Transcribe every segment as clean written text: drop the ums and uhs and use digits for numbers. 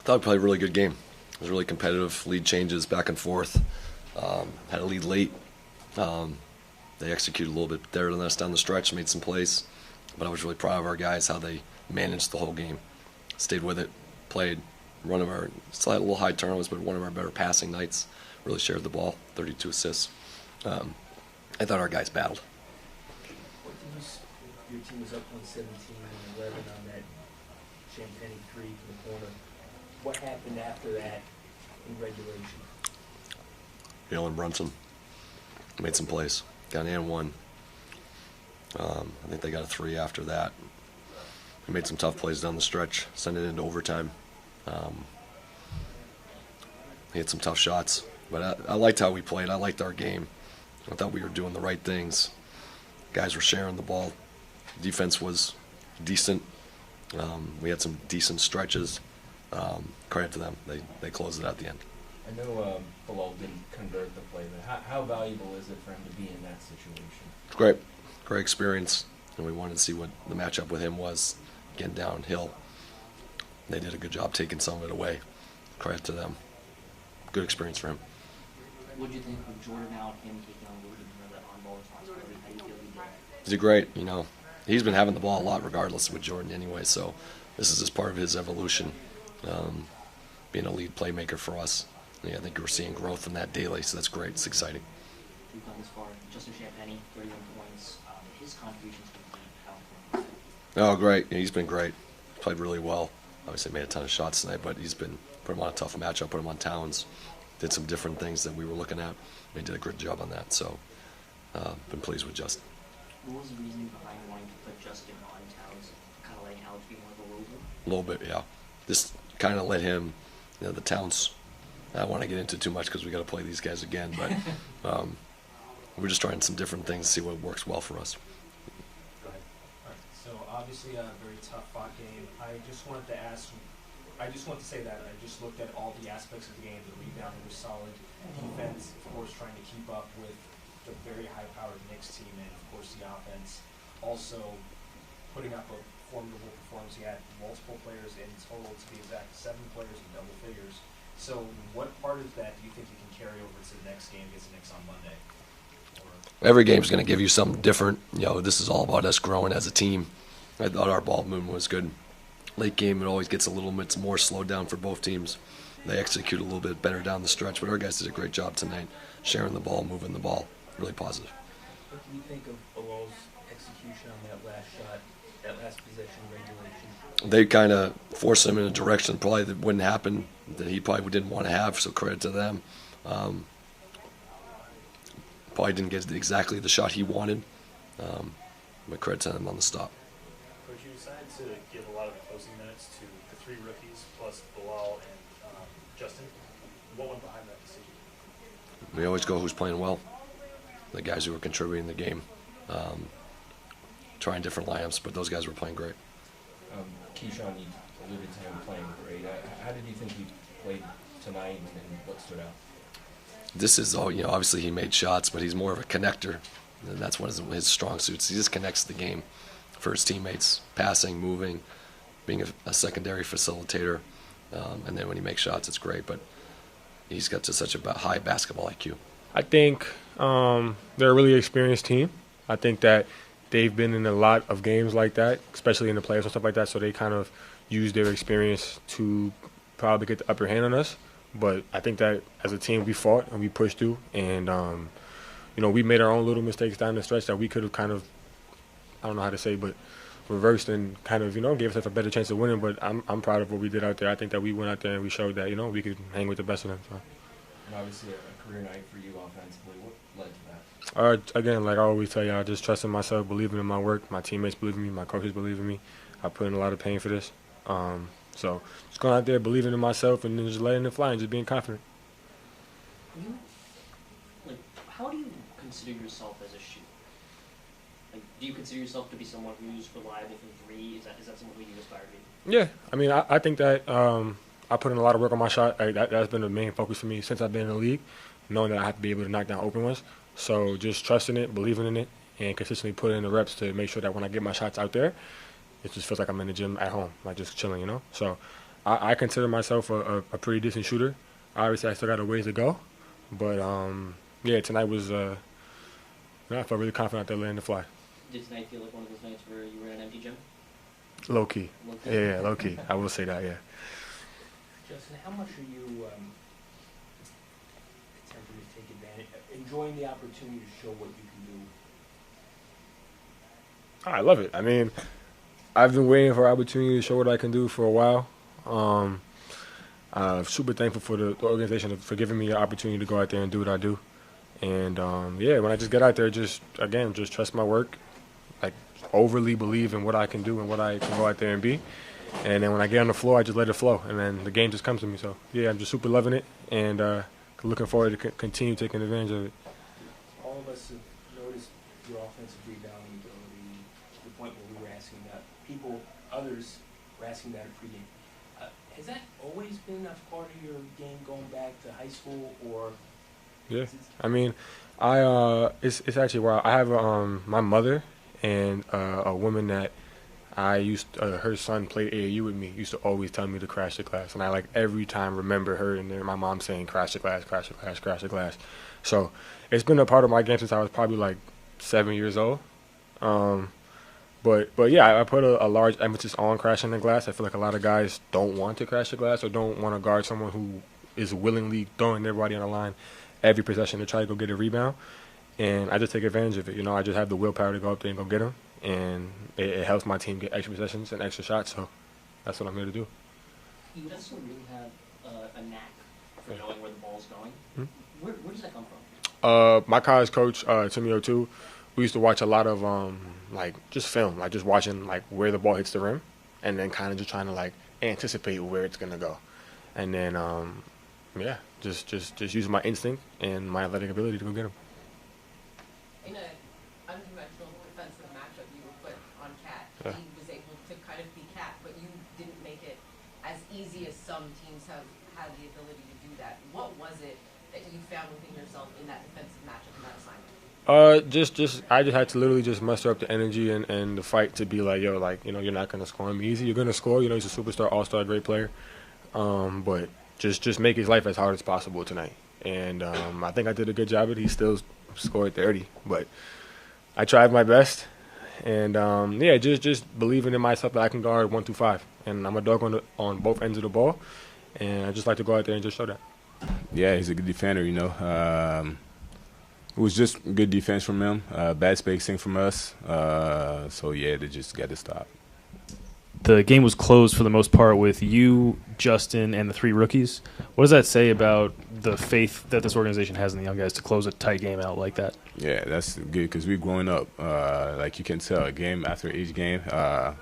thought we played a really good game. It was really competitive, lead changes back and forth. Had a lead late. They executed a little bit better than us down the stretch, made some plays. But I was really proud of our guys, how they managed the whole game. Stayed with it, played. One of our, still had a little high turnovers, but one of our better passing nights. Really shared the ball, 32 assists. I thought our guys battled. Your team was up 117 and 11 on that Champagnie three from the corner. What happened after that in regulation? Jalen Brunson made some plays. Got an and one. I think they got a three after that. We made some tough plays down the stretch, sent it into overtime. He had some tough shots, but I liked how we played. I liked our game. I thought we were doing the right things. Guys were sharing the ball. Defense was decent. We had some decent stretches. Credit to them. They closed it out at the end. I know Bilal didn't convert the play, but how valuable is it for him to be in that situation? It's great. Great experience. And we wanted to see what the matchup with him was, getting downhill. They did a good job taking some of it away. Credit to them. Good experience for him. What did you think with Jordan out, him taking on a little bit more of that on-ball responsibility? How do you feel he did? He did great. You know, he's been having the ball a lot regardless with Jordan anyway, so this is just part of his evolution, being a lead playmaker for us. Yeah, I think we're seeing growth in that daily, so that's great. It's exciting. We've gone this far. Justin Champagnie, 31 points. His contributions to the team, how important? Oh, great. He's been great. Played really well. Obviously made a ton of shots tonight, but he's been put him on a tough matchup, put him on Towns. Did some different things that we were looking at. He did a good job on that, so been pleased with Justin. What was the reasoning behind wanting to put Justin on Towns, kind of letting Alex be more of a rover? A little bit, yeah. Just kind of let him, the Towns. I don't want to get into too much because we got to play these guys again, but we're just trying some different things to see what works well for us. Go ahead. All right. So obviously a very tough fought game. I just wanted to say that I just looked at all the aspects of the game. The rebounding was solid. Defense, of course, trying to keep up with the very high-powered Knicks team, and of course the offense also putting up a formidable performance. He had multiple players in total, to be exact, 7 players in double figures. So what part of that do you think you can carry over to the next game against the Knicks on Monday? Every game's going to give you something different. You know, this is all about us growing as a team. I thought our ball movement was good. Late game, it always gets a little bit more slowed down for both teams. They execute a little bit better down the stretch, but our guys did a great job tonight, sharing the ball, moving the ball. Really positive. What do you think of Bilal's execution on that last shot, that last possession regulation? They kind of forced him in a direction probably that wouldn't happen, that he probably didn't want to have, so credit to them. Probably didn't get exactly the shot he wanted, but credit to them on the stop. Coach, you decided to give a lot of the closing minutes to the 3 rookies plus Bilal and Justin. What went behind that decision? We always go who's playing well. The guys who were contributing the game, trying different lineups, but those guys were playing great. Keyshawn, you alluded to him playing great. How did you think he played tonight, and what stood out? This is all, obviously he made shots, but he's more of a connector. And that's one of his strong suits. He just connects the game for his teammates, passing, moving, being a secondary facilitator. And then when he makes shots, it's great. But he's got just such a high basketball IQ. I think they're a really experienced team. I think that they've been in a lot of games like that, especially in the playoffs and stuff like that, so they kind of use their experience to probably get the upper hand on us. But I think that as a team, we fought and we pushed through, and we made our own little mistakes down the stretch that we could have kind of, I don't know how to say, but reversed and kind of, gave us a better chance of winning. But I'm proud of what we did out there. I think that we went out there and we showed that, we could hang with the best of them. So. And obviously a career night for you offensively. What led to that? Again, like I always tell y'all, just trusting myself, believing in my work. My teammates believe in me. My coaches believe in me. I put in a lot of pain for this. So just going out there, believing in myself, and then just letting it fly and just being confident. How do you consider yourself as a shooter? Do you consider yourself to be someone who's reliable from 3? Is that someone who you aspire to be? Yeah, I mean, I think that I put in a lot of work on my shot. That's been the main focus for me since I've been in the league, knowing that I have to be able to knock down open ones. So just trusting it, believing in it, and consistently putting in the reps to make sure that when I get my shots out there, it just feels like I'm in the gym at home, like just chilling, So I consider myself a pretty decent shooter. Obviously, I still got a ways to go. But, yeah, tonight was I felt really confident out there letting it fly. Did tonight feel like one of those nights where you were in an empty gym? Low key. Low-key? Yeah, low key. I will say that, yeah. Justin, how much are you attempting to take advantage, enjoying the opportunity to show what you can do? I love it. I mean, I've been waiting for an opportunity to show what I can do for a while. Super thankful for the organization for giving me an opportunity to go out there and do what I do. And, yeah, when I just get out there, just trust my work, like overly believe in what I can do and what I can go out there and be. And then when I get on the floor, I just let it flow. And then the game just comes to me. So, yeah, I'm just super loving it and looking forward to continue taking advantage of it. All of us have noticed your offensive rebounding ability to the point where we were asking that. Others were asking that at pregame. Has that always been a part of your game going back to high school, or? Yeah, I mean, it's actually wild. I have my mother and a woman that her son played AAU with me, used to always tell me to crash the glass, and I like every time remember her and my mom saying crash the glass, crash the glass, crash the glass. So it's been a part of my game since I was probably like 7 years old. But yeah, I put a large emphasis on crashing the glass. I feel like a lot of guys don't want to crash the glass or don't want to guard someone who is willingly throwing their body on the line every possession to try to go get a rebound. And I just take advantage of it. You know, I just have the willpower to go up there and go get them. And it helps my team get extra possessions and extra shots. So that's what I'm here to do. You also really have a knack for knowing where the ball's going. Hmm? Where does that come from? Mm-hmm. My college coach, 𝗙𝗢𝗟𝗡, we used to watch a lot of just film, like just watching like where the ball hits the rim, and then kind of just trying to like anticipate where it's gonna go, and then yeah, just using my instinct and my athletic ability to go get them. In an unconventional defensive matchup, you were put on Cat. Yeah. He was able to kind of be Cat, but you didn't make it as easy as some teams have had the ability to do that. What was it that you found within yourself in that defensive matchup and that assignment? I just had to literally just muster up the energy and the fight to be like, yo, like, you know, you're not gonna score him easy. You're gonna score. You know, he's a superstar, all-star, great player. But just make his life as hard as possible tonight. And I think I did a good job of it. He still scored 30, but I tried my best. And yeah, just believing in myself that I can guard 1 through 5. And I'm a dog on both ends of the ball. And I just like to go out there and just show that. Yeah, he's a good defender, you know. It was just good defense from him, bad spacing from us. So, yeah, they just got to stop. The game was closed for the most part with you, Justin, and the 3 rookies. What does that say about the faith that this organization has in the young guys to close a tight game out like that? Yeah, that's good because we're growing up. Like you can tell, game after each game.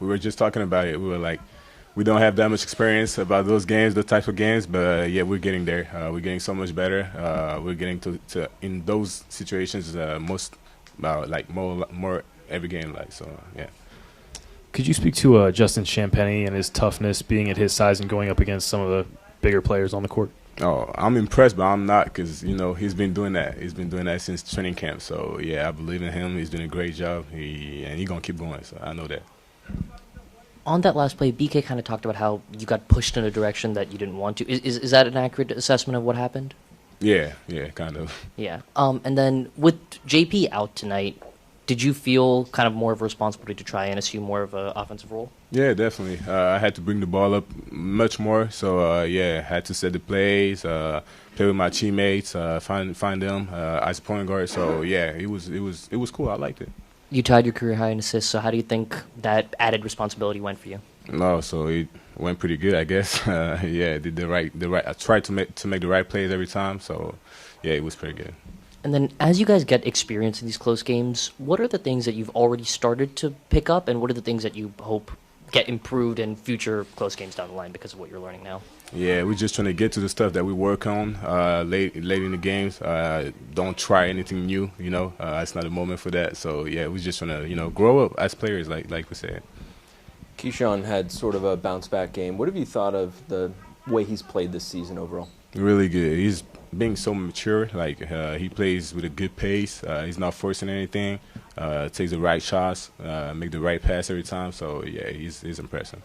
We were just talking about it. We were like, we don't have that much experience about those games, the type of games, but yeah, we're getting there. We're getting so much better. We're getting to in those situations more every game. Like so, yeah. Could you speak to Justin Champagnie and his toughness, being at his size and going up against some of the bigger players on the court? Oh, I'm impressed, but I'm not because, you know, he's been doing that. He's been doing that since training camp. So, yeah, I believe in him. He's doing a great job, and he's going to keep going. So, I know that. On that last play, BK kind of talked about how you got pushed in a direction that you didn't want to. Is that an accurate assessment of what happened? Yeah, kind of. Yeah. And then with JP out tonight, did you feel kind of more of a responsibility to try and assume more of an offensive role? Yeah, definitely. I had to bring the ball up much more. So, yeah, I had to set the plays, play with my teammates, find them as a point guard. So, yeah, it was cool. I liked it. You tied your career high in assists, so how do you think that added responsibility went for you? No, so it went pretty good, I guess. Yeah, did the right. I tried to make the right plays every time. So, yeah, it was pretty good. And then as you guys get experience in these close games, what are the things that you've already started to pick up, and what are the things that you hope get improved in future close games down the line because of what you're learning now? Yeah, we're just trying to get to the stuff that we work on late in the games. Don't try anything new, you know. It's not a moment for that. So, yeah, we're just trying to, you know, grow up as players, like we said. Keyshawn had sort of a bounce-back game. What have you thought of the way he's played this season overall? Really good. He's being so mature. Like, he plays with a good pace. He's not forcing anything. takes the right shots, make the right pass every time. So yeah, he's impressive.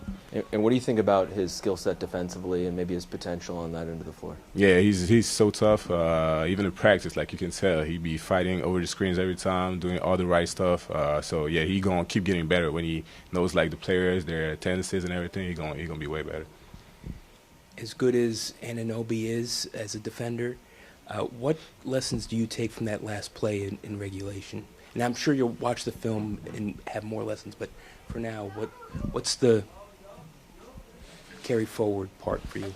And what do you think about his skill set defensively and maybe his potential on that end of the floor? Yeah, he's so tough. Even in practice, like you can tell, he be fighting over the screens every time, doing all the right stuff. So yeah, he gonna keep getting better when he knows like the players, their tendencies and everything. He gonna be way better. As good as Anunoby is as a defender, what lessons do you take from that last play in regulation? And I'm sure you'll watch the film and have more lessons, but for now, what's the carry forward part for you?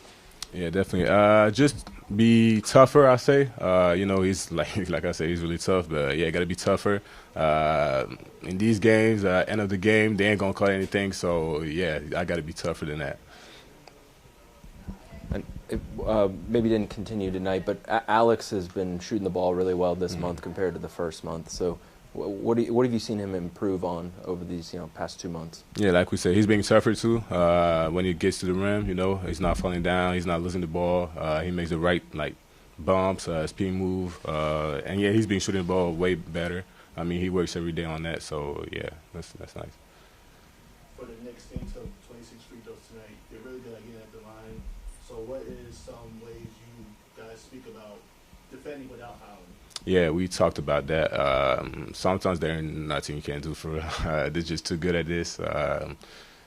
Yeah, definitely. Just be tougher, I say. You know, he's like I say, he's really tough. But yeah, gotta be tougher. In these games, end of the game, they ain't gonna call anything. So yeah, I gotta be tougher than that. And it, maybe didn't continue tonight, but Alex has been shooting the ball really well this month compared to the first month. So what have you seen him improve on over these past 2 months? Yeah, like we said, he's being tougher too. When he gets to the rim, he's not falling down, he's not losing the ball. He makes the right bumps, spin move, and yeah, he's been shooting the ball way better. I mean, he works every day on that. So yeah, that's nice. For the Knicks, team took 26 free throws tonight. They're really good at getting at the line. So what is some ways you guys speak about defending without fouling? Yeah, we talked about that. Sometimes there's nothing you can do for they're just too good at this.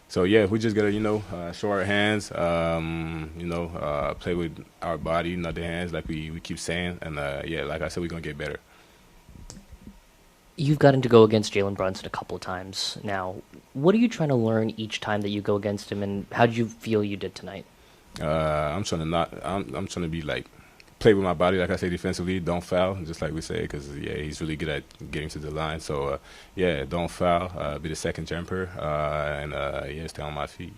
So yeah, we just gotta show our hands, play with our body, not the hands, like we keep saying. And yeah, like I said, we're gonna get better. You've gotten to go against Jalen Brunson a couple of times now. What are you trying to learn each time that you go against him, and how did you feel you did tonight? I'm trying to be play with my body, like I say, defensively, don't foul, just like we say, because yeah, he's really good at getting to the line. So yeah, don't foul, be the second jumper, and yeah, stay on my feet.